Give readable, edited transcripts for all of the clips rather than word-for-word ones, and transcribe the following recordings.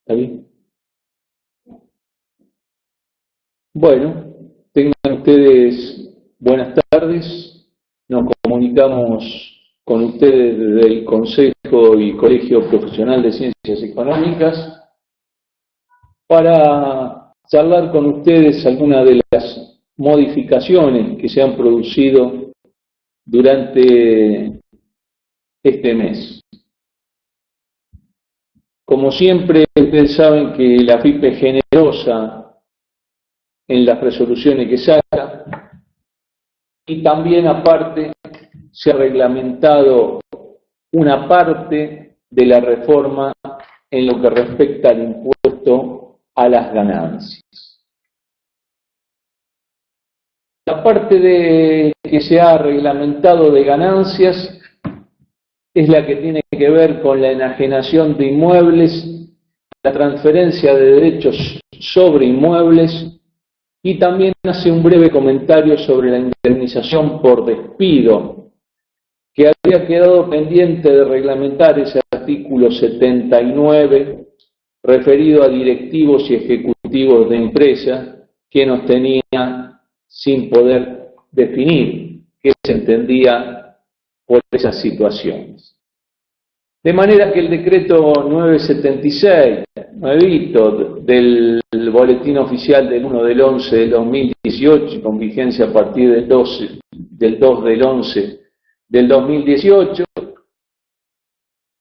¿Está bien? Bueno, tengan ustedes buenas tardes. Nos comunicamos con ustedes desde el Consejo y Colegio Profesional de Ciencias Económicas para charlar con ustedes algunas de las modificaciones que se han producido durante este mes. Como siempre, ustedes saben que la AFIP es generosa en las resoluciones que saca y también aparte se ha reglamentado una parte de la reforma en lo que respecta al impuesto a las ganancias. La parte que se ha reglamentado de ganancias es la que tiene que ver con la enajenación de inmuebles, la transferencia de derechos sobre inmuebles y también hace un breve comentario sobre la indemnización por despido, que había quedado pendiente de reglamentar ese artículo 79 referido a directivos y ejecutivos de empresas que nos tenía sin poder definir qué se entendía por esas situaciones. De manera que el decreto 976, nuevito, del Boletín Oficial del 1 del 11 del 2018, con vigencia a partir del 2 del 11 del 2018,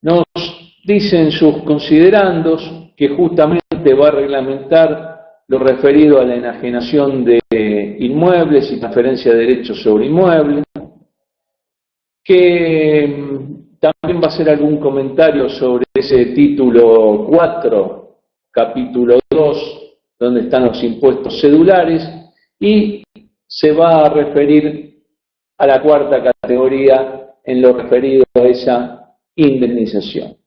nos dicen sus considerandos que justamente va a reglamentar lo referido a la enajenación de inmuebles y transferencia de derechos sobre inmuebles, que también va a hacer algún comentario sobre ese título 4, capítulo 2, donde están los impuestos cedulares, y se va a referir a la cuarta categoría en lo referido a esa indemnización.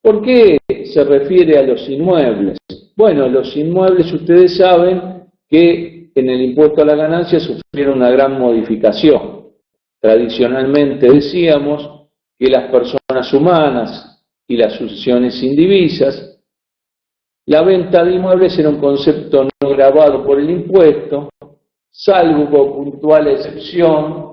¿Por qué se refiere a los inmuebles? Bueno, los inmuebles ustedes saben que en el impuesto a la ganancia sufrieron una gran modificación. Tradicionalmente decíamos que las personas humanas y las sucesiones indivisas, la venta de inmuebles era un concepto no gravado por el impuesto, salvo puntual excepción,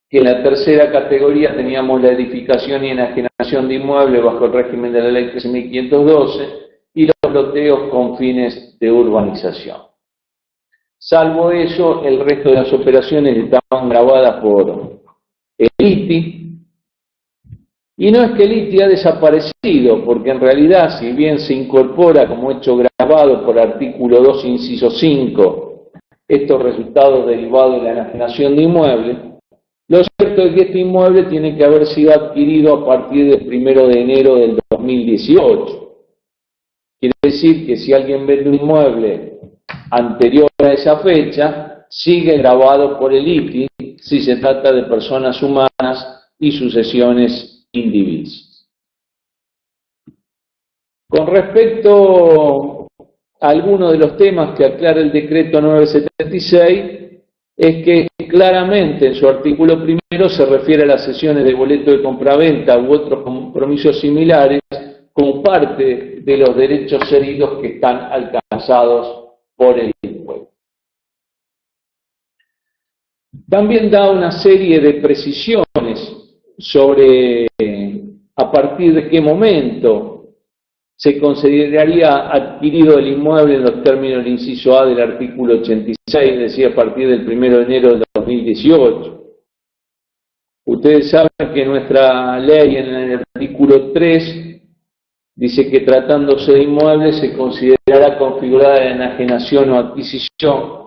que en la tercera categoría teníamos la edificación y enajenación de inmuebles bajo el régimen de la ley 13.512 y los loteos con fines de urbanización. Salvo eso, el resto de las operaciones estaban gravadas por el ITI, y no es que el ITI ha desaparecido, porque en realidad, si bien se incorpora como hecho grabado por artículo 2, inciso 5, estos resultados derivados de la enajenación de inmuebles, lo cierto es que este inmueble tiene que haber sido adquirido a partir del 1 de enero del 2018. Quiere decir que si alguien vende un inmueble anterior a esa fecha, sigue grabado por el ITI si se trata de personas humanas y sucesiones indivisas. Con respecto a algunos de los temas que aclara el decreto 976, es que claramente en su artículo primero se refiere a las sesiones de boleto de compraventa u otros compromisos similares como parte de los derechos cedidos que están alcanzados por el impuesto. También da una serie de precisiones sobre a partir de qué momento se consideraría adquirido el inmueble en los términos del inciso A del artículo 86, decía a partir del 1 de enero del 2018. Ustedes saben que nuestra ley en el artículo 3 dice que tratándose de inmuebles se considerará configurada la enajenación o adquisición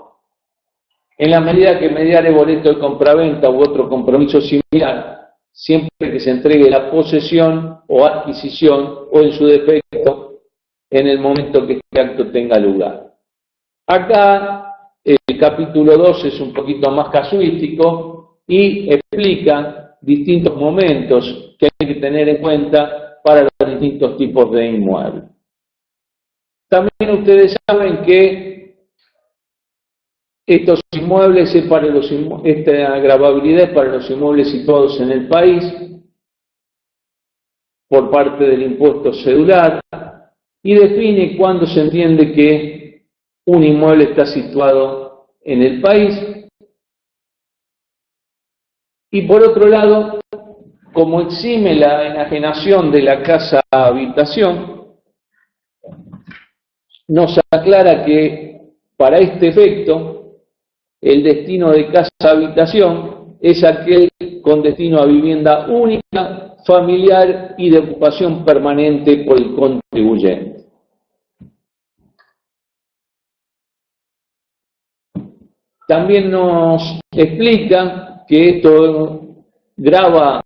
en la medida que mediare boleto de compraventa u otro compromiso similar, siempre que se entregue la posesión o adquisición o en su defecto en el momento que este acto tenga lugar. Acá el capítulo 2 es un poquito más casuístico y explica distintos momentos que hay que tener en cuenta para los distintos tipos de inmuebles. También ustedes saben que estos inmuebles es para esta gravabilidad es para los inmuebles situados en el país por parte del impuesto cedular, y define cuándo se entiende que un inmueble está situado en el país. Y por otro lado, como exime la enajenación de la casa habitación, nos aclara que para este efecto el destino de casa habitación es aquel con destino a vivienda única, familiar y de ocupación permanente por el contribuyente. También nos explica que esto grava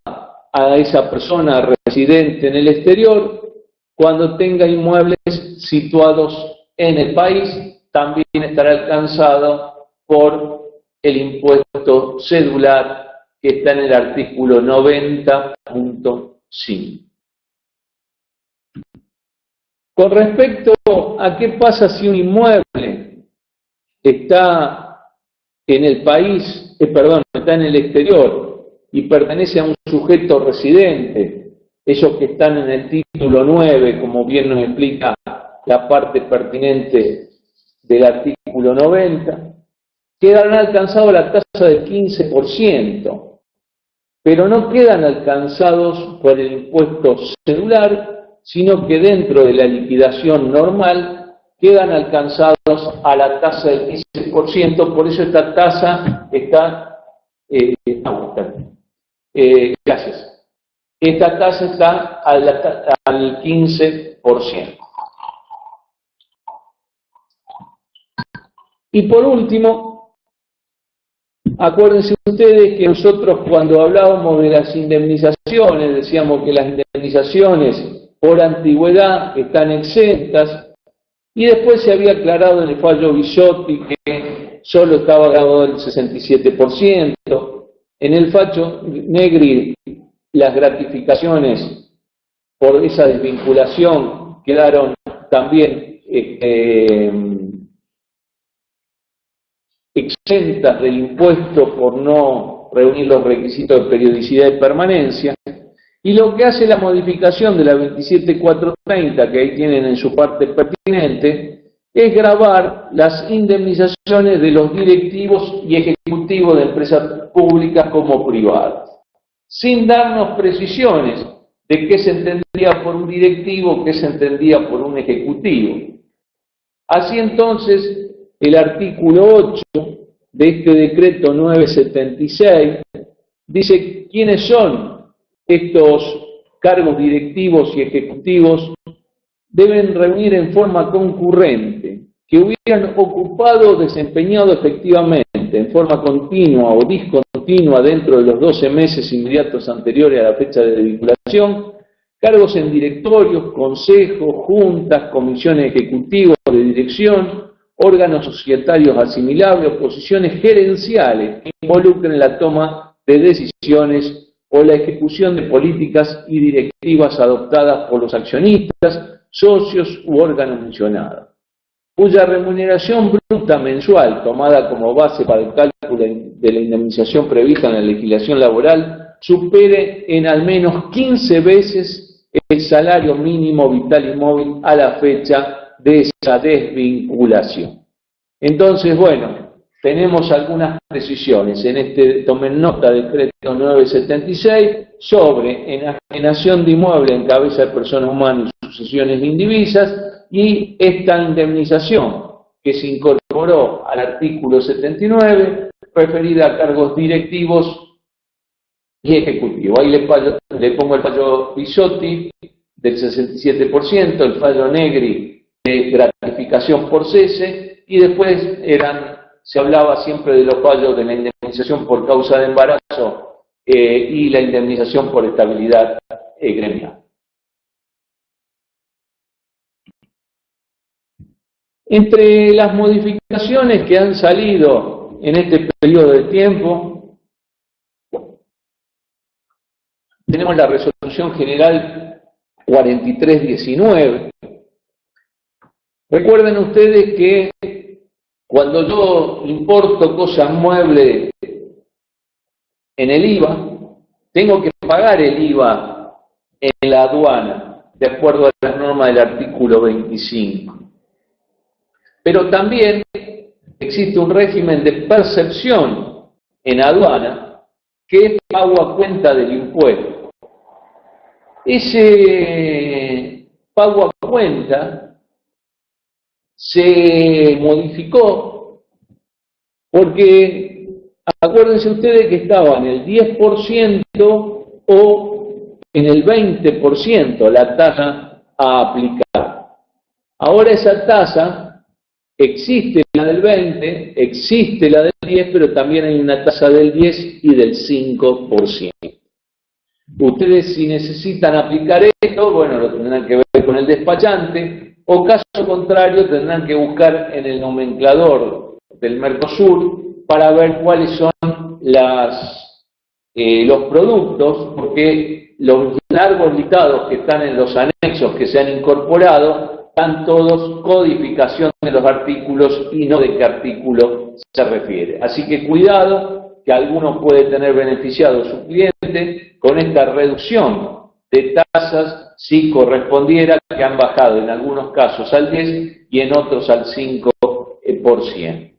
a esa persona residente en el exterior cuando tenga inmuebles situados en el país, también estará alcanzado por el impuesto cedular que está en el artículo 90.5. Con respecto a qué pasa si un inmueble está en el país, está en el exterior y pertenece a un sujeto residente, esos que están en el título 9, como bien nos explica la parte pertinente del artículo 90, quedan alcanzados la tasa del 15%, pero no quedan alcanzados por el impuesto cedular, sino que dentro de la liquidación normal quedan alcanzados a la tasa del 15%, por eso esta tasa está, gracias, esta tasa está al 15%. Y por último, acuérdense ustedes que nosotros cuando hablábamos de las indemnizaciones, decíamos que las indemnizaciones por antigüedad están exentas, y después se había aclarado en el fallo Bisotti que solo estaba grabado el 67%. En el fallo Negri, las gratificaciones por esa desvinculación quedaron también exentas del impuesto por no reunir los requisitos de periodicidad y permanencia. Y lo que hace la modificación de la 27430, que ahí tienen en su parte pertinente, es gravar las indemnizaciones de los directivos y ejecutivos de empresas públicas como privadas, sin darnos precisiones de qué se entendía por un directivo, qué se entendía por un ejecutivo. Así entonces, el artículo 8 de este decreto 976 dice quiénes son estos cargos directivos y ejecutivos. Deben reunir en forma concurrente, que hubieran ocupado o desempeñado efectivamente, en forma continua o discontinua dentro de los 12 meses inmediatos anteriores a la fecha de vinculación, cargos en directorios, consejos, juntas, comisiones ejecutivas de dirección, órganos societarios asimilables o posiciones gerenciales que involucren la toma de decisiones o la ejecución de políticas y directivas adoptadas por los accionistas, socios u órganos mencionados, cuya remuneración bruta mensual, tomada como base para el cálculo de la indemnización prevista en la legislación laboral, supere en al menos 15 veces el salario mínimo vital y móvil a la fecha de esa desvinculación. Entonces, bueno, tenemos algunas precisiones en este, tomen nota, decreto 976, sobre enajenación de inmueble en cabeza de persona humana y sucesiones indivisas, y esta indemnización que se incorporó al artículo 79, referida a cargos directivos y ejecutivos. Ahí le pongo el fallo Bisotti del 67%, el fallo Negri de gratificación por cese, y después se hablaba siempre de los fallos de la indemnización por causa de embarazo y la indemnización por estabilidad gremial. Entre las modificaciones que han salido en este periodo de tiempo, tenemos la Resolución General 4319. Recuerden ustedes que cuando yo importo cosas muebles en el IVA, tengo que pagar el IVA en la aduana. de acuerdo a las normas del artículo 25. Pero también existe un régimen de percepción en aduana que es pago a cuenta del impuesto. Ese pago a cuenta se modificó porque acuérdense ustedes que estaba en el 10% o en el 20% la tasa a aplicar. Ahora esa tasa existe la del 20, existe la del 10, pero también hay una tasa del 10 y del 5%. Ustedes si necesitan aplicar esto, bueno, lo tendrán que ver con el despachante, o caso contrario tendrán que buscar en el nomenclador del Mercosur para ver cuáles son los productos, porque los largos listados que están en los anexos que se han incorporado están todos codificación de los artículos y no de qué artículo se refiere. Así que cuidado, que alguno puede tener beneficiado a su cliente con esta reducción de tasas si correspondiera, que han bajado en algunos casos al 10 y en otros al 5%.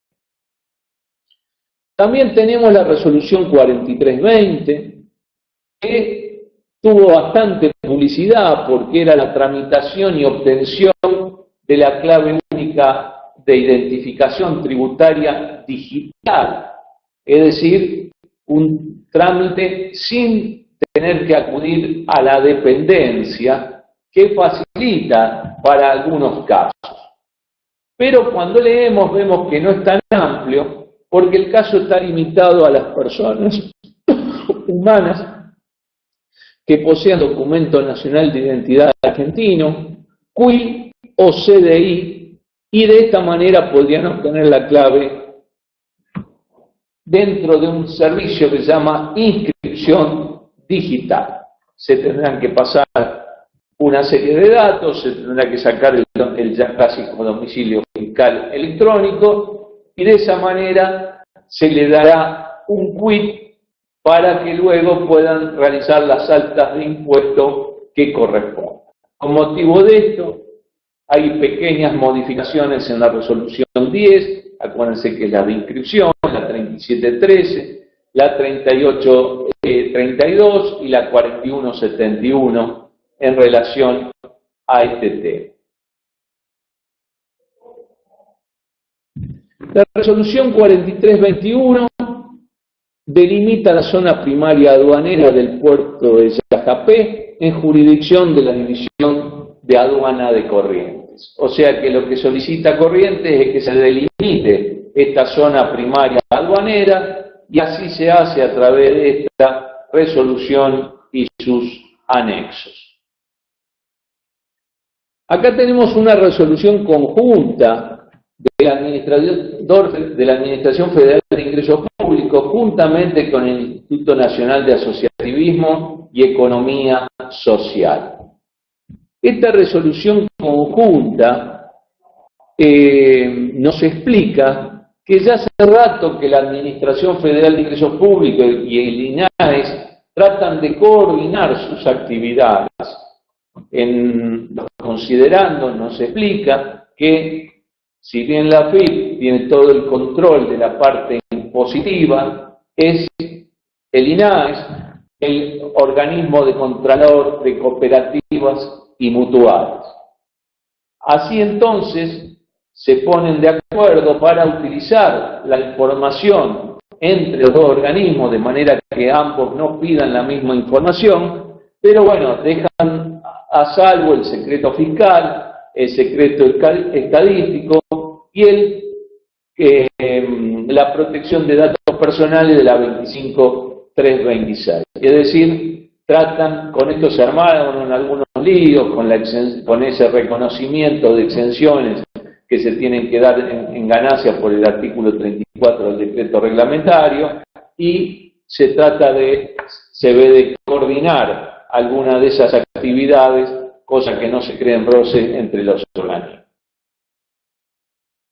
También tenemos la resolución 4320, que tuvo bastante publicidad porque era la tramitación y obtención de la clave única de identificación tributaria digital, es decir, un trámite sin tener que acudir a la dependencia, que facilita para algunos casos. Pero cuando leemos vemos que no es tan amplio, porque el caso está limitado a las personas humanas que posean documento nacional de identidad argentino, CUI o CDI, y de esta manera podrían obtener la clave dentro de un servicio que se llama inscripción digital. Se tendrán que pasar una serie de datos, se tendrá que sacar el ya casi como domicilio fiscal electrónico, y de esa manera se le dará un quit para que luego puedan realizar las altas de impuesto que correspondan. Con motivo de esto, hay pequeñas modificaciones en la resolución 10, acuérdense que es la de inscripción, la 3713, la 3832 y la 4171 en relación a este tema. La resolución 4321 delimita la zona primaria aduanera del puerto de Yajapé en jurisdicción de la División de Aduana de Corrientes. O sea que lo que solicita Corrientes es que se delimite esta zona primaria aduanera, y así se hace a través de esta resolución y sus anexos. Acá tenemos una resolución conjunta del administrador de la Administración Federal de Ingresos Públicos, juntamente con el Instituto Nacional de Asociativismo y Economía Social. Esta resolución conjunta nos explica que ya hace rato que la Administración Federal de Ingresos Públicos y el INAES tratan de coordinar sus actividades. Considerando, nos explica que si bien la AFIP tiene todo el control de la parte impositiva, es el INAES el organismo de contralor de cooperativas y mutuales. Así entonces se ponen de acuerdo para utilizar la información entre los dos organismos, de manera que ambos no pidan la misma información, pero bueno, dejan a salvo el secreto fiscal, el secreto estadístico y la protección de datos personales de la 25326. Es decir, tratan, con esto se armaron en algunos líos, con ese reconocimiento de exenciones que se tienen que dar en ganancia por el artículo 34 del decreto reglamentario, y se ve de coordinar alguna de esas actividades, cosa que no se creen roce entre los organismos.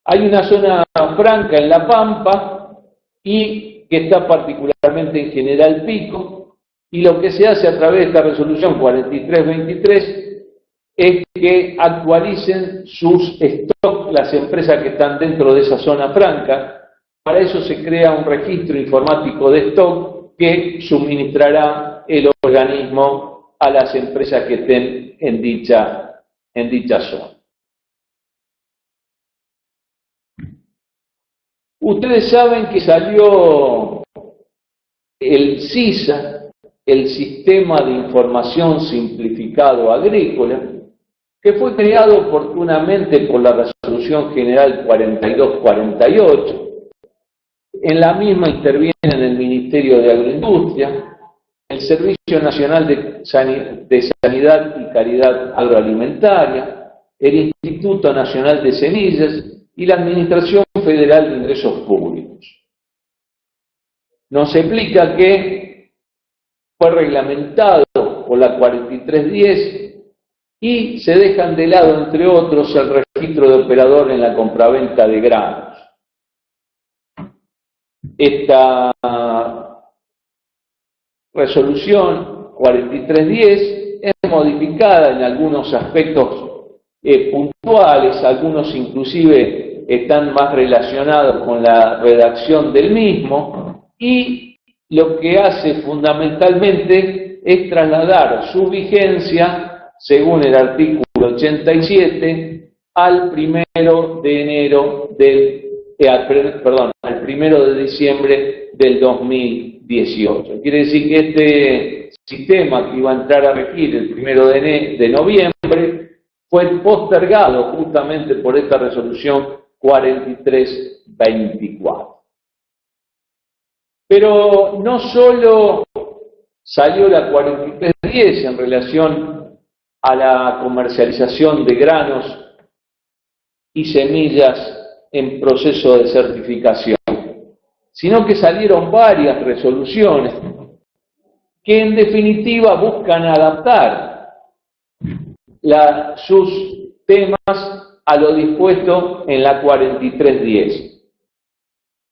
Hay una zona franca en La Pampa y que está particularmente en General Pico, y lo que se hace a través de esta resolución 4323 es que actualicen sus stocks las empresas que están dentro de esa zona franca. Para eso se crea un registro informático de stock que suministrará el organismo a las empresas que estén en dicha zona. Ustedes saben que salió el SISA, el Sistema de Información Simplificado Agrícola, que fue creado oportunamente por la Resolución General 4248. En la misma intervienen el Ministerio de Agroindustria, el Servicio Nacional de Sanidad y Calidad Agroalimentaria, el Instituto Nacional de Semillas y la Administración Federal de Ingresos Públicos. Nos explica que fue reglamentado por la 4310 y se dejan de lado, entre otros, el registro de operador en la compraventa de granos. Esta resolución 4310 es modificada en algunos aspectos puntuales, algunos inclusive están más relacionados con la redacción del mismo, y lo que hace fundamentalmente es trasladar su vigencia, según el artículo 87, al 1 de enero del al 1 de diciembre del 2018. Quiere decir que este sistema que iba a entrar a regir el 1 de noviembre fue postergado justamente por esta resolución 4324. Pero no solo salió la 4310 en relación a la comercialización de granos y semillas en proceso de certificación, sino que salieron varias resoluciones que en definitiva buscan adaptar sus temas a lo dispuesto en la 4310.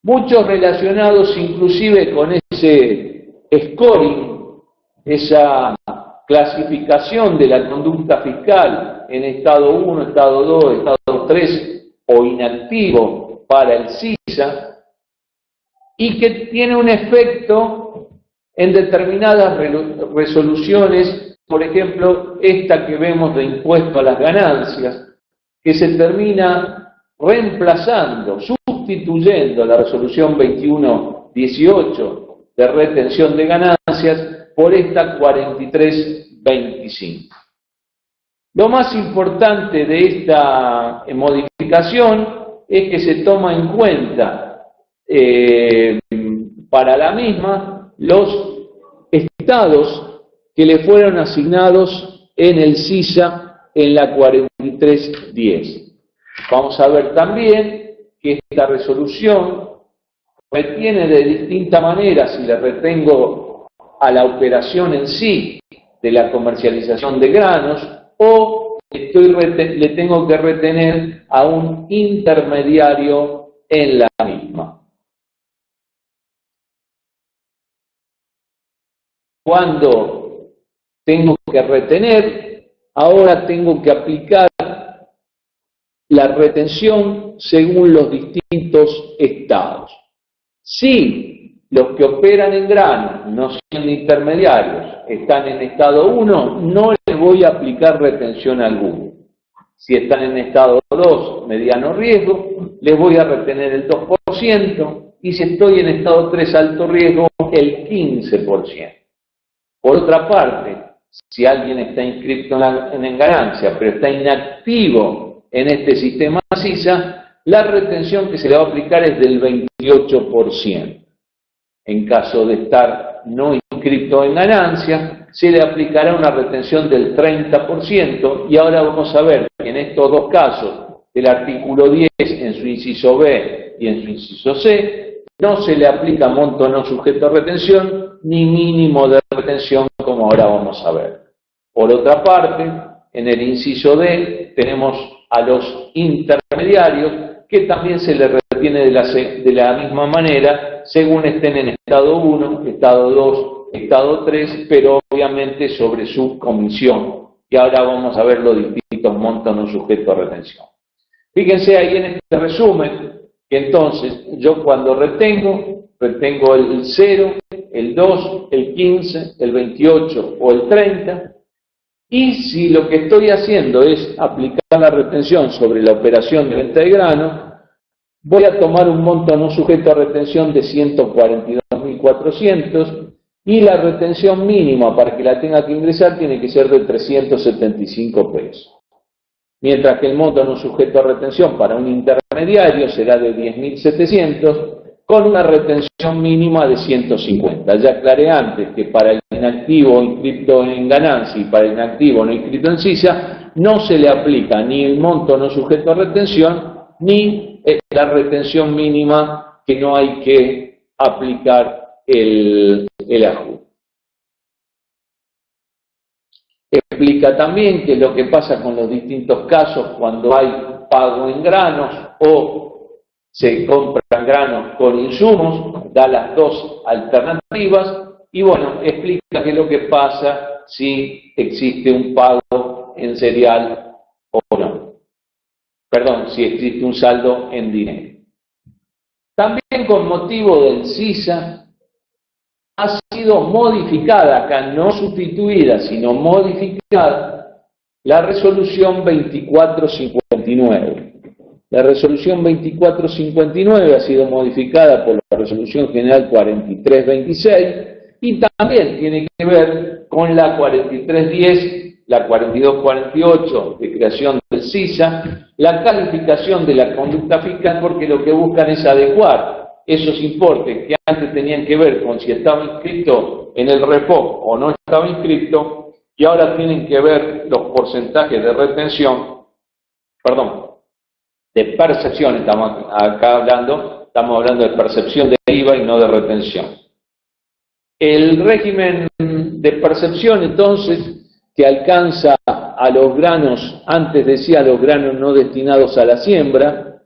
Muchos relacionados inclusive con ese scoring, esa clasificación de la conducta fiscal en estado 1, estado 2, estado 3 o inactivo para el SISA, y que tiene un efecto en determinadas resoluciones, por ejemplo, esta que vemos de impuesto a las ganancias, que se termina reemplazando, sustituyendo la resolución 2118 de retención de ganancias por esta 4325. Lo más importante de esta modificación es que se toma en cuenta para la misma los estados que le fueron asignados en el SISA en la 4310. Vamos a ver también que esta resolución retiene de distinta manera, si le retengo a la operación en sí de la comercialización de granos, o le tengo que retener a un intermediario en la misma. Cuando tengo que retener, ahora tengo que aplicar la retención según los distintos estados. Si los que operan en grano, no siendo intermediarios, están en estado 1, no les voy a aplicar retención alguna. Si están en estado 2, mediano riesgo, les voy a retener el 2%, y si estoy en estado 3, alto riesgo, el 15%. Por otra parte, si alguien está inscrito en ganancia, pero está inactivo en este sistema SISA, la retención que se le va a aplicar es del 28%. En caso de estar no inscrito en ganancia, se le aplicará una retención del 30%, y ahora vamos a ver que en estos dos casos, el artículo 10 en su inciso B y en su inciso C, no se le aplica monto no sujeto a retención, ni mínimo de retención, como ahora vamos a ver. Por otra parte, en el inciso D tenemos a los intermediarios, que también se les retiene de la misma manera, según estén en estado 1, estado 2, estado 3, pero obviamente sobre su comisión. Y ahora vamos a ver lo distinto. monto no sujeto a retención. Fíjense ahí en este resumen que entonces yo cuando retengo el 0, el 2, el 15, el 28 o el 30, y si lo que estoy haciendo es aplicar la retención sobre la operación de venta de grano, voy a tomar un monto no sujeto a retención de 142.400 y la retención mínima para que la tenga que ingresar tiene que ser de 375 pesos. Mientras que el monto no sujeto a retención para un intermediario será de 10.700 con una retención mínima de 150. Ya aclaré antes que para el inactivo inscrito en ganancia y para el inactivo no inscrito en SISA no se le aplica ni el monto no sujeto a retención ni la retención mínima, que no hay que aplicar el ajuste. Explica también que lo que pasa con los distintos casos cuando hay pago en granos o se compran granos con insumos, da las dos alternativas y bueno, explica qué es lo que pasa si existe un pago en cereal o no. Perdón, si existe un saldo en dinero. También con motivo del SISA ha sido modificada, acá no sustituida, sino modificada, la resolución 2459. La resolución 2459 ha sido modificada por la resolución general 4326 y también tiene que ver con la 4310, la 4248 de creación del SISA, la calificación de la conducta fiscal, porque lo que buscan es adecuar esos importes que antes tenían que ver con si estaba inscrito en el REPOC o no estaba inscrito, y ahora tienen que ver los porcentajes de retención, de percepción, estamos hablando de percepción de IVA y no de retención. El régimen de percepción, entonces, que alcanza a los granos, antes decía los granos no destinados a la siembra,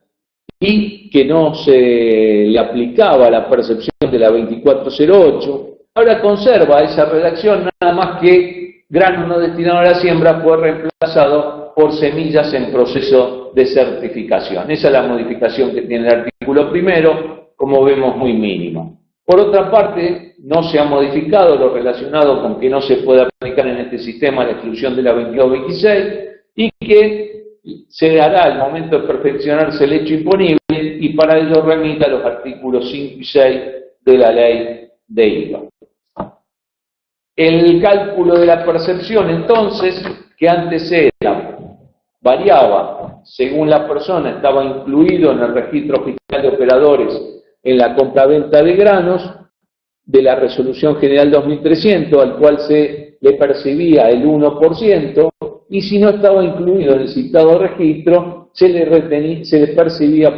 y que no se le aplicaba la percepción de la 2408, ahora conserva esa redacción, nada más que granos no destinados a la siembra fue reemplazado por semillas en proceso de certificación. Esa es la modificación que tiene el artículo primero, como vemos muy mínima. Por otra parte, no se ha modificado lo relacionado con que no se puede aplicar en este sistema la exclusión de la 2226 y que se hará al momento de perfeccionarse el hecho imponible y para ello remita los artículos 5 y 6 de la ley de IVA. El cálculo de la percepción, entonces, que antes variaba según la persona, estaba incluido en el registro fiscal de operadores en la compraventa de granos, de la resolución general 2300, al cual se le percibía el 1%, y si no estaba incluido en el citado registro, se le percibía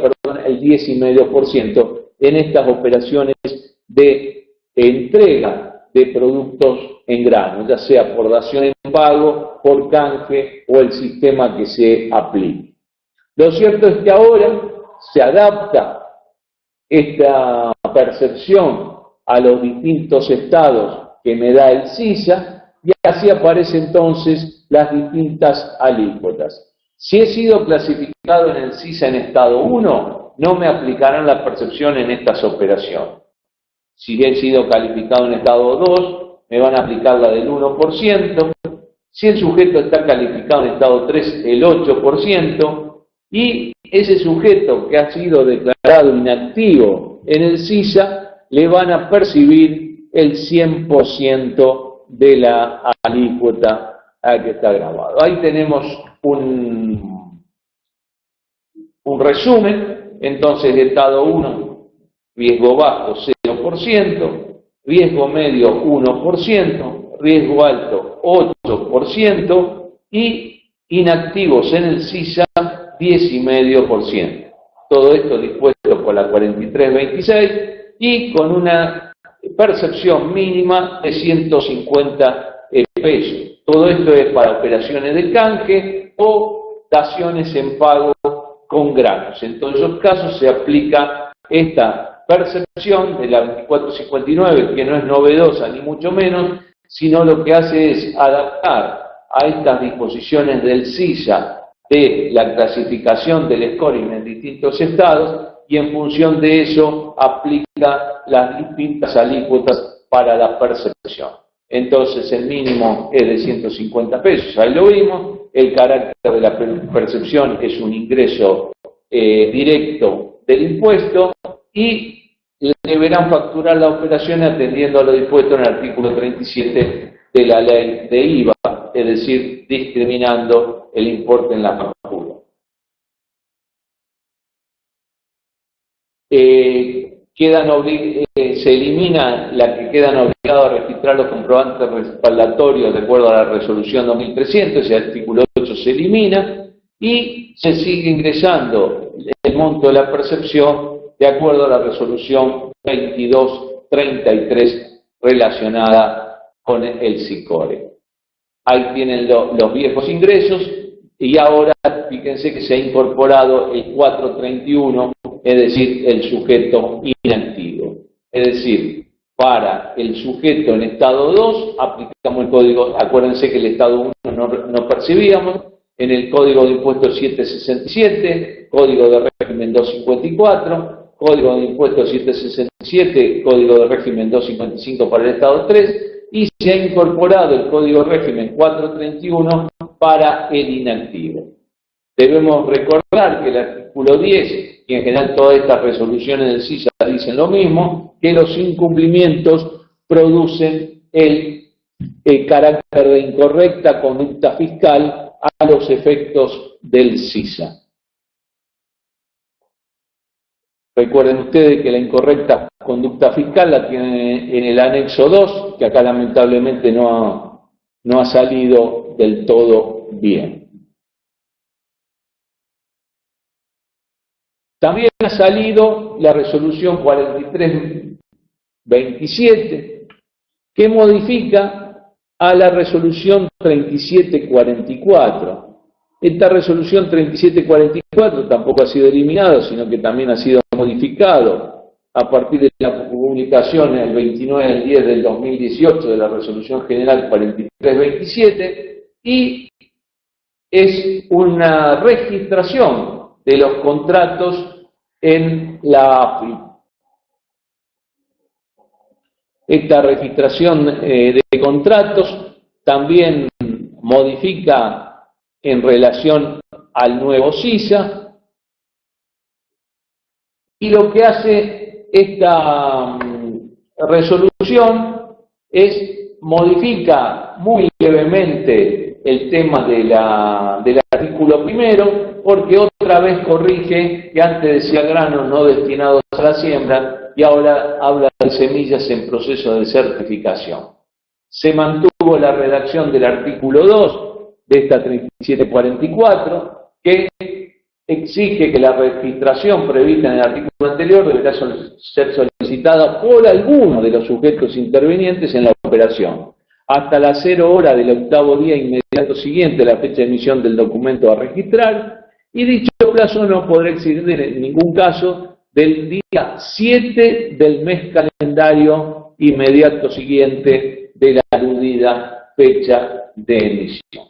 el 10,5% en estas operaciones de entrega de productos en grano, ya sea por dación en pago, por canje o el sistema que se aplique. Lo cierto es que ahora se adapta esta percepción a los distintos estados que me da el SISA y así aparecen entonces las distintas alícuotas. Si he sido clasificado en el SISA en estado 1, no me aplicarán la percepción en estas operaciones. Si he sido calificado en estado 2, me van a aplicar la del 1%. Si el sujeto está calificado en estado 3, el 8%. Y ese sujeto que ha sido declarado inactivo en el SISA, le van a percibir el 100% de la alícuota a que está grabado. Ahí tenemos un resumen. Entonces, de estado 1, riesgo bajo 0%, riesgo medio 1%, riesgo alto 8% y inactivos en el SISA 10,5%. Todo esto dispuesto por la 4326 y con una percepción mínima de 150 pesos. Todo esto es para operaciones de canje o daciones en pago con granos. En todos esos casos se aplica esta percepción de la 2459, que no es novedosa ni mucho menos, sino lo que hace es adaptar a estas disposiciones del SISA de la clasificación del scoring en distintos estados y en función de eso aplica las distintas alícuotas para la percepción. Entonces el mínimo es de 150 pesos, ahí lo vimos, el carácter de la percepción es un ingreso directo del impuesto y deberán facturar la operación atendiendo a lo dispuesto en el artículo 37 de la ley de IVA, es decir, discriminando el importe en la factura. Se elimina la que quedan obligados a registrar los comprobantes respaldatorios de acuerdo a la resolución 2300, ese artículo 8 se elimina y se sigue ingresando el monto de la percepción de acuerdo a la resolución 2233 relacionada con el SICORE. Ahí tienen los viejos ingresos y ahora fíjense que se ha incorporado el 431, es decir, el sujeto inactivo. Es decir, para el sujeto en estado 2 aplicamos el código, acuérdense que el estado 1 no percibíamos, en el código de impuestos 767, código de régimen 254, código de impuestos 767, código de régimen 255 para el estado 3, y se ha incorporado el código de régimen 431 para el inactivo. Debemos recordar que el artículo 10, y en general todas estas resoluciones del CISA dicen lo mismo, que los incumplimientos producen el carácter de incorrecta conducta fiscal a los efectos del CISA. Recuerden ustedes que la incorrecta conducta fiscal la tienen en el anexo 2, que acá lamentablemente no ha salido del todo bien. También ha salido la resolución 4327, que modifica a la resolución 3744. Esta resolución 3744 tampoco ha sido eliminada, sino que también ha sido modificado a partir de la publicación el 29 del 10 del 2018 de la resolución general 4327 y es una registración de los contratos en la AFI. Esta registración de contratos también modifica en relación al nuevo CISA y lo que hace esta resolución es modifica muy levemente el tema del artículo primero, porque otra vez corrige que antes decía granos no destinados a la siembra y ahora habla de semillas en proceso de certificación. Se mantuvo la redacción del artículo 2 de esta 3744, que exige que la registración prevista en el artículo anterior deberá ser solicitada por alguno de los sujetos intervinientes en la operación, hasta las 0 horas del octavo día inmediato siguiente a la fecha de emisión del documento a registrar, y dicho plazo no podrá exceder en ningún caso del día 7 del mes calendario inmediato siguiente de la aludida fecha de emisión.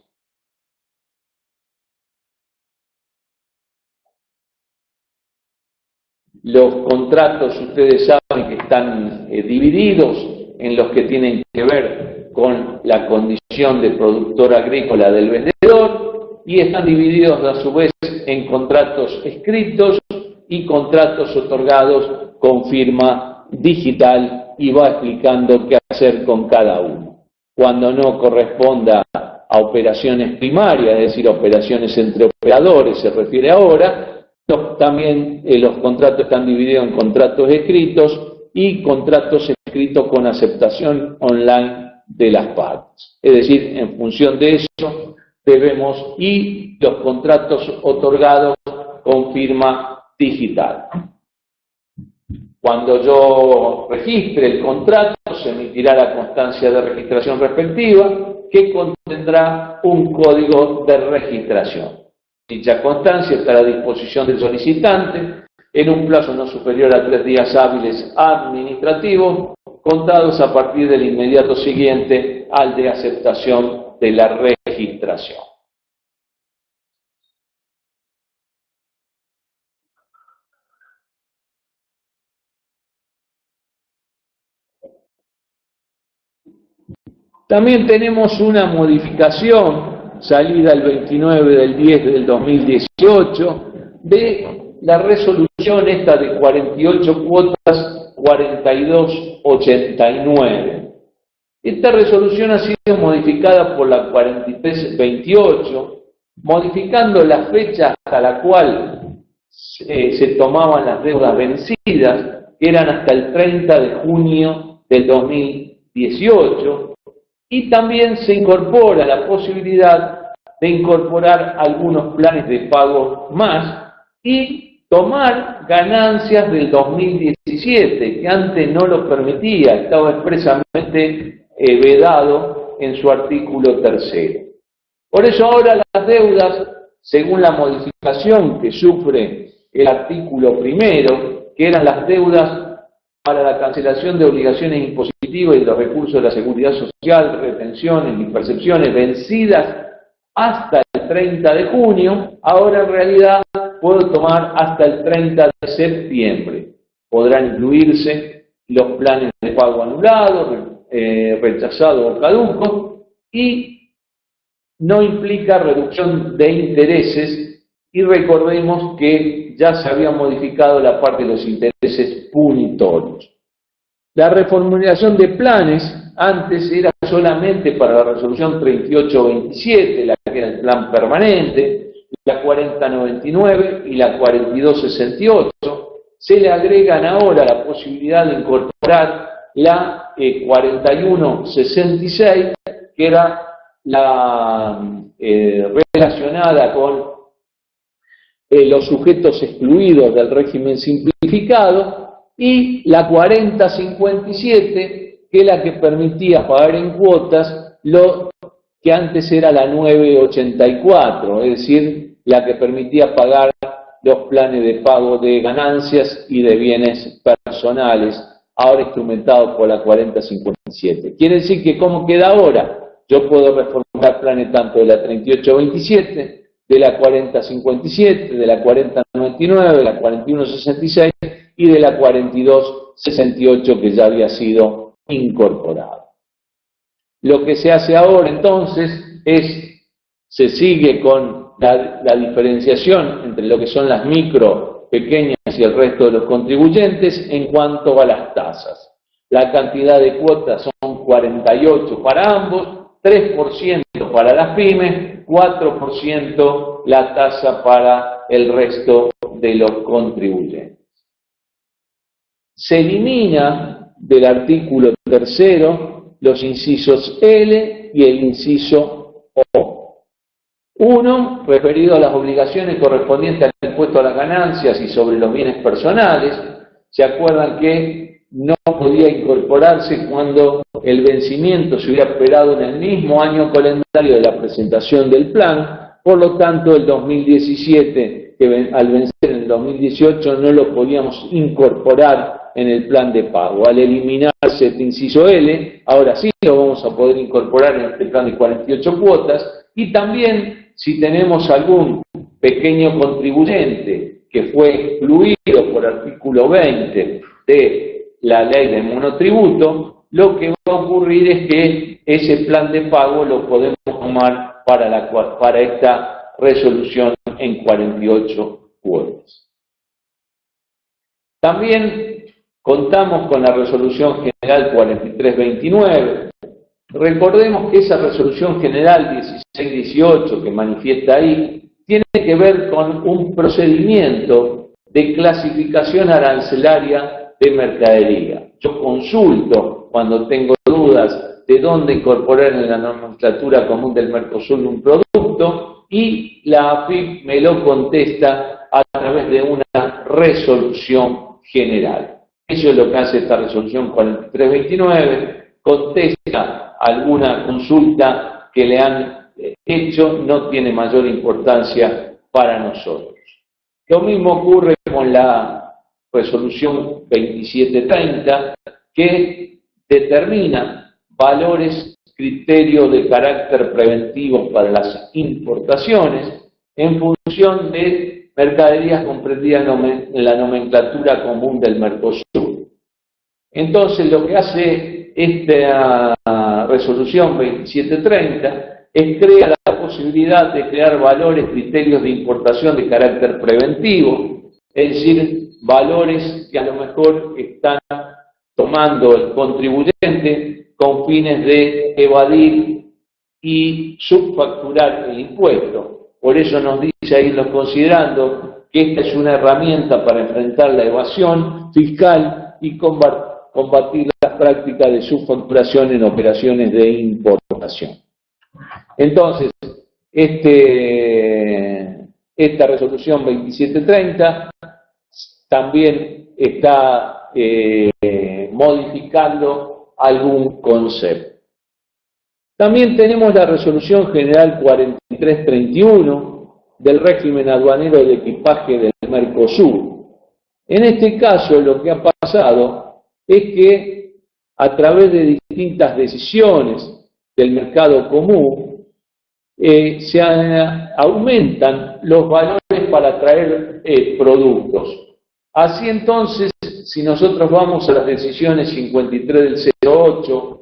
Los contratos, ustedes saben que están divididos en los que tienen que ver con la condición de productor agrícola del vendedor y están divididos a su vez en contratos escritos y contratos otorgados con firma digital y va explicando qué hacer con cada uno. Cuando no corresponda a operaciones primarias, es decir, operaciones entre operadores, se refiere ahora, también los contratos están divididos en contratos escritos y contratos escritos con aceptación online de las partes. Es decir, en función de eso debemos y los contratos otorgados con firma digital. Cuando yo registre el contrato, se emitirá la constancia de registración respectiva que contendrá un código de registración. Dicha constancia estará a disposición del solicitante en un plazo no superior a 3 días hábiles administrativos, contados a partir del inmediato siguiente al de aceptación de la registración. También tenemos una modificación salida el 29 del 10 del 2018 de la resolución esta de 48 cuotas 4289. Esta resolución ha sido modificada por la 4328, modificando la fecha hasta la cual se tomaban las deudas vencidas, que eran hasta el 30 de junio del 2018, y también se incorpora la posibilidad de incorporar algunos planes de pago más y tomar ganancias del 2017, que antes no lo permitía, estaba expresamente vedado en su artículo 3. Por eso ahora las deudas, según la modificación que sufre el artículo 1, que eran las deudas para la cancelación de obligaciones impositivas y de los recursos de la seguridad social, retenciones y percepciones vencidas hasta el 30 de junio, ahora en realidad puedo tomar hasta el 30 de septiembre. Podrán incluirse los planes de pago anulados, rechazados o caducos, y no implica reducción de intereses, y recordemos que ya se había modificado la parte de los intereses punitorios. La reformulación de planes antes era solamente para la resolución 3827, la que era el plan permanente, la 4099 y la 4268. Se le agregan ahora la posibilidad de incorporar la 4166, que era la relacionada con los sujetos excluidos del régimen simplificado, y la 4057, que es la que permitía pagar en cuotas lo que antes era la 984, es decir, la que permitía pagar los planes de pago de ganancias y de bienes personales, ahora instrumentado por la 4057. Quiere decir que, ¿cómo queda ahora? Yo puedo reformular planes tanto de la 3827, de la 4057, de la 4099, de la 4166 y de la 4268, que ya había sido incorporada. Lo que se hace ahora entonces se sigue con la diferenciación entre lo que son las micro, pequeñas y el resto de los contribuyentes en cuanto a las tasas. La cantidad de cuotas son 48 para ambos, 3% para las pymes, 4% la tasa para el resto de los contribuyentes. Se elimina del artículo 3 los incisos L y el inciso O. Uno, referido a las obligaciones correspondientes al impuesto a las ganancias y sobre los bienes personales. ¿Se acuerdan que no podía incorporarse cuando el vencimiento se hubiera esperado en el mismo año calendario de la presentación del plan? Por lo tanto, el 2017, que al vencer en el 2018, no lo podíamos incorporar en el plan de pago. Al eliminarse este inciso L, ahora sí lo vamos a poder incorporar en este plan de 48 cuotas, y también si tenemos algún pequeño contribuyente que fue excluido por artículo 20 de la ley de monotributo, lo que va a ocurrir es que ese plan de pago lo podemos tomar para esta resolución en 48 cuotas. También contamos con la resolución general 4329. Recordemos que esa resolución general 1618 que manifiesta ahí tiene que ver con un procedimiento de clasificación arancelaria de mercadería. Yo consulto cuando tengo dudas de dónde incorporar en la nomenclatura común del Mercosur un producto, y la AFIP me lo contesta a través de una resolución general. Eso es lo que hace esta resolución 4329, contesta alguna consulta que le han hecho, no tiene mayor importancia para nosotros. Lo mismo ocurre con la resolución 2730, que determina valores, criterios de carácter preventivo para las importaciones en función de mercaderías comprendidas en la nomenclatura común del Mercosur. Entonces, lo que hace esta resolución 2730 es crear la posibilidad de crear valores, criterios de importación de carácter preventivo, es decir, valores que a lo mejor están tomando el contribuyente con fines de evadir y subfacturar el impuesto. Por eso nos dice ahí los considerando que esta es una herramienta para enfrentar la evasión fiscal y combatir las prácticas de subfacturación en operaciones de importación. Entonces, esta resolución 2730 también está modificando algún concepto. También tenemos la resolución general 4331 del régimen aduanero del equipaje del Mercosur. En este caso, lo que ha pasado es que a través de distintas decisiones del mercado común, se aumentan los valores para traer productos. Así entonces, si nosotros vamos a las decisiones 53 del 08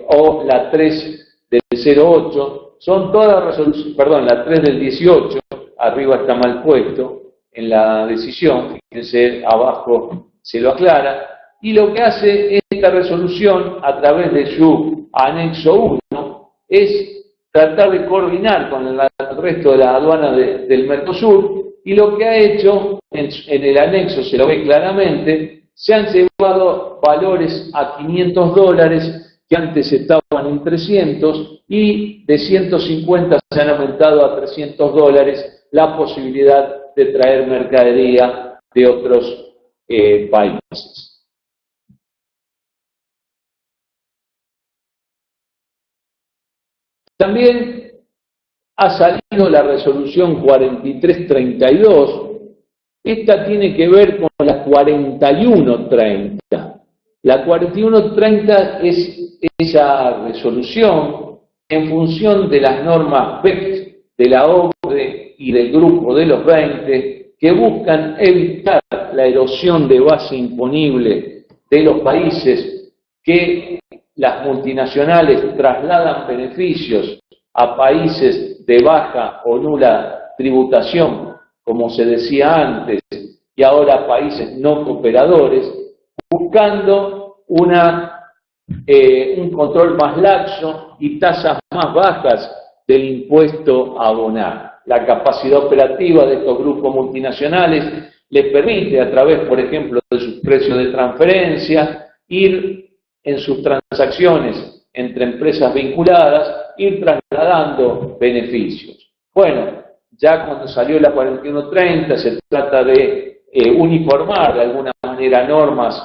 o la 3 del 08, son todas resoluciones, perdón, la 3 del 18, arriba está mal puesto en la decisión, fíjense abajo se lo aclara, y lo que hace esta resolución a través de su anexo 1 es tratar de coordinar con el resto de la aduana del Mercosur, y lo que ha hecho, en el anexo se lo ve claramente, se han llevado valores a $500 que antes estaban en 300, y de 150 se han aumentado a $300 la posibilidad de traer mercadería de otros países. También ha salido la resolución 4332, esta tiene que ver con la 4130. La 4130 es esa resolución en función de las normas BEPS de la OCDE y del Grupo de los 20 que buscan evitar la erosión de base imponible de los países que las multinacionales trasladan beneficios a países de baja o nula tributación, como se decía antes, y ahora países no cooperadores, buscando un control más laxo y tasas más bajas del impuesto a abonar. La capacidad operativa de estos grupos multinacionales les permite, a través, por ejemplo, de sus precios de transferencia, ir en sus transacciones entre empresas vinculadas, ir trasladando beneficios. Bueno, ya cuando salió la 4130 se trata de uniformar de alguna manera normas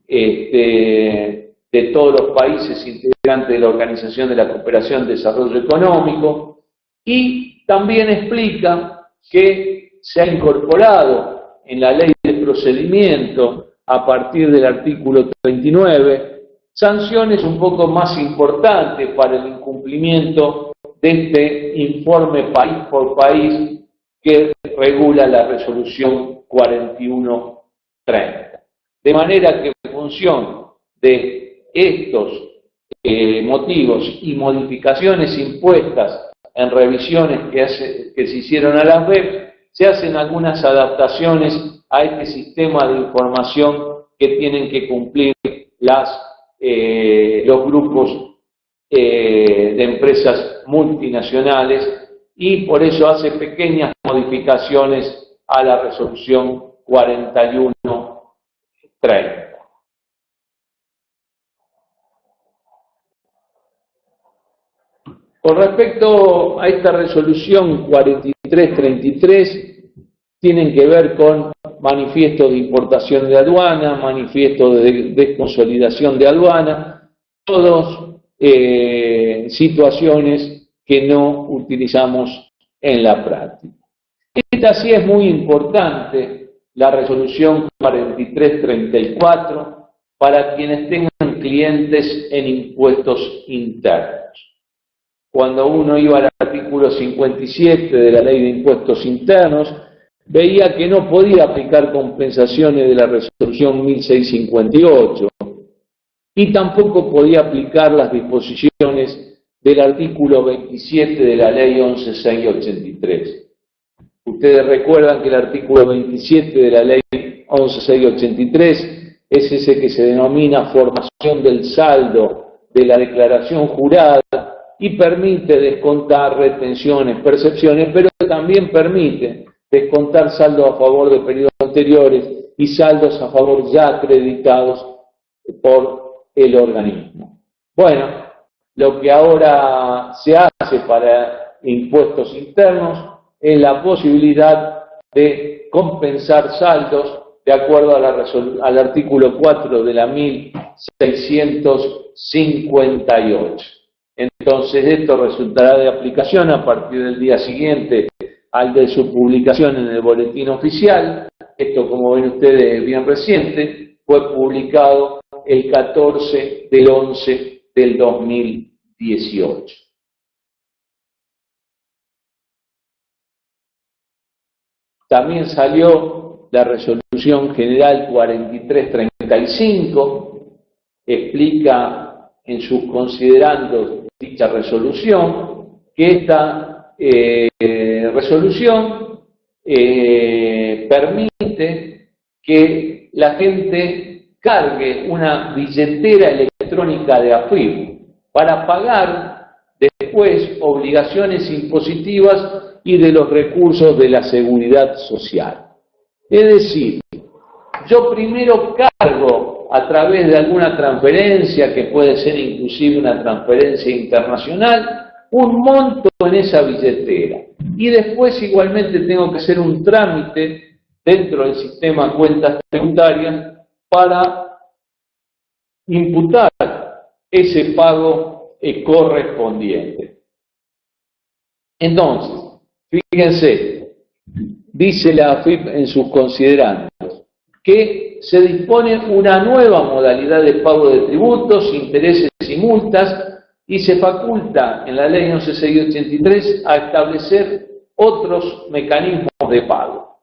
de todos los países integrantes de la Organización de la Cooperación y Desarrollo Económico, y también explica que se ha incorporado en la ley de procedimiento a partir del artículo 39 sanciones un poco más importantes para el incumplimiento de este informe país por país que regula la resolución 4130. De manera que en función de estos motivos y modificaciones impuestas en revisiones que se hicieron a las BEPS, se hacen algunas adaptaciones a este sistema de información que tienen que cumplir los grupos de empresas multinacionales, y por eso hace pequeñas modificaciones a la resolución 4130. Con respecto a esta resolución 4333, tienen que ver con manifiesto de importación de aduana, manifiesto de desconsolidación de aduana, todas situaciones que no utilizamos en la práctica. Esta sí es muy importante, la resolución 4334, para quienes tengan clientes en impuestos internos. Cuando uno iba al artículo 57 de la Ley de Impuestos Internos, veía que no podía aplicar compensaciones de la resolución 1658, y tampoco podía aplicar las disposiciones del artículo 27 de la Ley 11.683. Ustedes recuerdan que el artículo 27 de la Ley 11.683 es ese que se denomina formación del saldo de la declaración jurada y permite descontar retenciones, percepciones, pero también permite descontar saldos a favor de periodos anteriores y saldos a favor ya acreditados por el organismo. Bueno, lo que ahora se hace para impuestos internos es la posibilidad de compensar saldos de acuerdo al artículo 4 de la 1658. Entonces esto resultará de aplicación a partir del día siguiente al de su publicación en el boletín oficial. Esto, como ven ustedes, es bien reciente, fue publicado el 14 del 11 del 2018. También salió la Resolución General 4335, explica en sus considerandos dicha resolución, que esta resolución permite que la gente cargue una billetera electrónica de AFIP para pagar después obligaciones impositivas y de los recursos de la seguridad social. Es decir, yo primero cargo a través de alguna transferencia, que puede ser inclusive una transferencia internacional, un monto en esa billetera. Y después igualmente tengo que hacer un trámite dentro del sistema de cuentas tributarias para imputar ese pago correspondiente. Entonces, fíjense, dice la AFIP en sus considerandos que se dispone una nueva modalidad de pago de tributos, intereses y multas, y se faculta en la Ley 11.683 a establecer otros mecanismos de pago.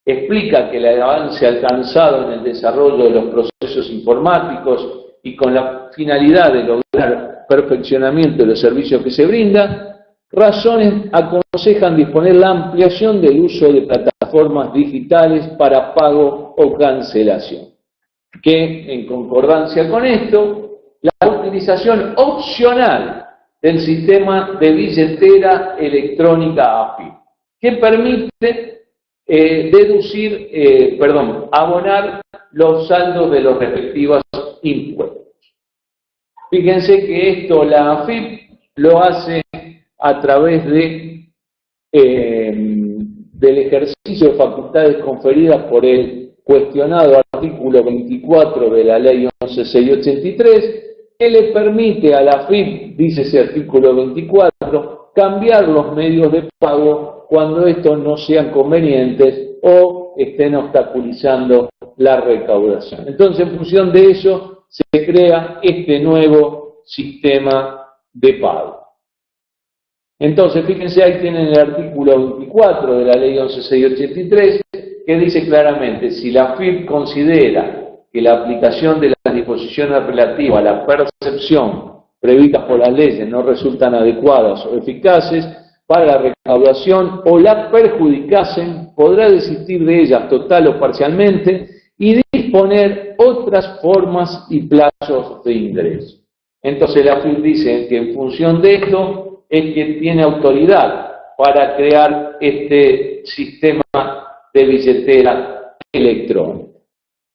Explica que el avance alcanzado en el desarrollo de los procesos informáticos y con la finalidad de lograr perfeccionamiento de los servicios que se brindan, razones aconsejan disponer la ampliación del uso de plataformas digitales para pago o cancelación. Que, en concordancia con esto, la utilización opcional del sistema de billetera electrónica AFIP, que permite abonar los saldos de los respectivos impuestos. Fíjense que esto la AFIP lo hace a través del ejercicio de facultades conferidas por el cuestionado artículo 24 de la Ley 11.683, que le permite a la AFIP, dice ese artículo 24, cambiar los medios de pago cuando estos no sean convenientes o estén obstaculizando la recaudación. Entonces, en función de eso, se crea este nuevo sistema de pago. Entonces, fíjense, ahí tienen el artículo 24 de la Ley 11.683, que dice claramente, si la AFIP considera que la aplicación de las disposiciones relativas a la percepción previstas por las leyes no resultan adecuadas o eficaces para la recaudación o la perjudicasen, podrá desistir de ellas total o parcialmente y disponer otras formas y plazos de ingreso. Entonces la AFIP dice que en función de esto es que tiene autoridad para crear este sistema de billetera electrónica.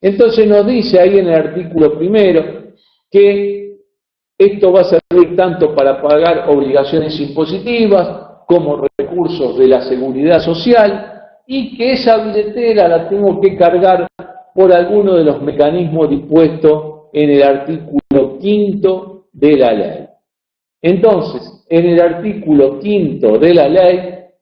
Entonces nos dice ahí en el artículo primero que esto va a servir tanto para pagar obligaciones impositivas como recursos de la seguridad social y que esa billetera la tengo que cargar por alguno de los mecanismos dispuestos en el artículo 5 de la ley. Entonces, en el artículo 5 de la ley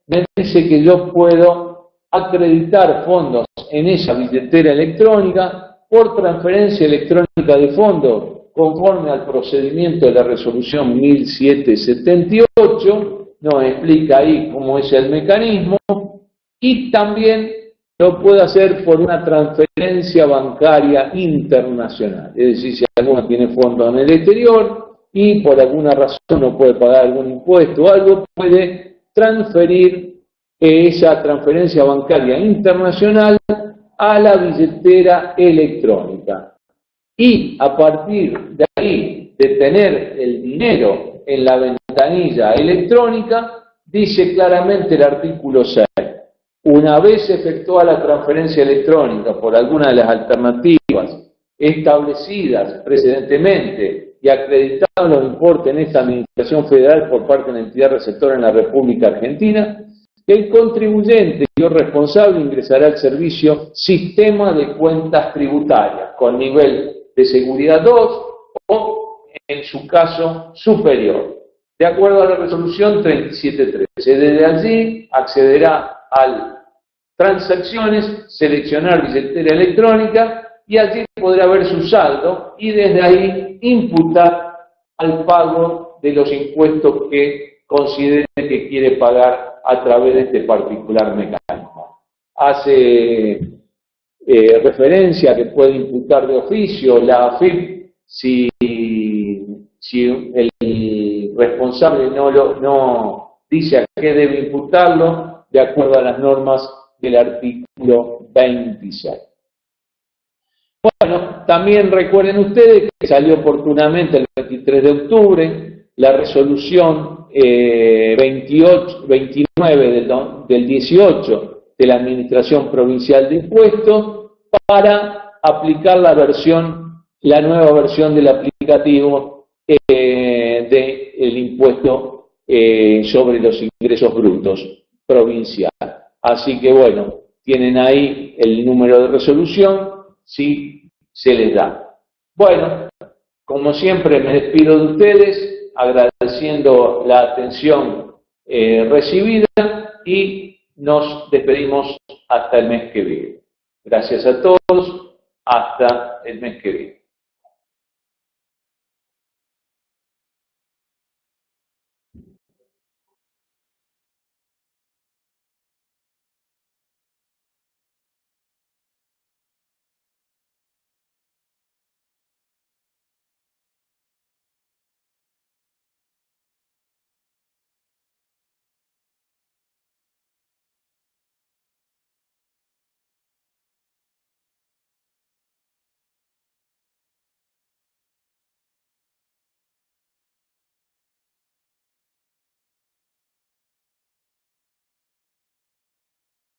me dice que yo puedo acreditar fondos en esa billetera electrónica por transferencia electrónica de fondos conforme al procedimiento de la resolución 1778, nos explica ahí cómo es el mecanismo, y también lo puede hacer por una transferencia bancaria internacional. Es decir, si alguno tiene fondos en el exterior y por alguna razón no puede pagar algún impuesto o algo, puede transferir esa transferencia bancaria internacional a la billetera electrónica. Y a partir de ahí, de tener el dinero en la ventanilla electrónica, dice claramente el artículo 6. Una vez efectuada la transferencia electrónica por alguna de las alternativas establecidas precedentemente y acreditados los importes en esta administración federal por parte de la entidad receptora en la República Argentina, el contribuyente y el responsable ingresará al servicio Sistema de Cuentas Tributarias con nivel de seguridad 2 o, en su caso, superior, de acuerdo a la resolución 3713. Desde allí accederá a transacciones, seleccionar billetera electrónica y allí podrá ver su saldo y desde ahí imputar al pago de los impuestos que considere que quiere pagar a través de este particular mecanismo. Hace referencia que puede imputar de oficio la AFIP si el responsable no dice a qué debe imputarlo, de acuerdo a las normas del artículo 26. Bueno, también recuerden ustedes que salió oportunamente el 23 de octubre la resolución 29 del 18 de la Administración Provincial de Impuestos para aplicar la nueva versión del aplicativo del impuesto sobre los ingresos brutos provincial. Así que bueno, tienen ahí el número de resolución, si se les da. Bueno, como siempre me despido de ustedes, agradeciendo la atención recibida y nos despedimos hasta el mes que viene. Gracias a todos, hasta el mes que viene.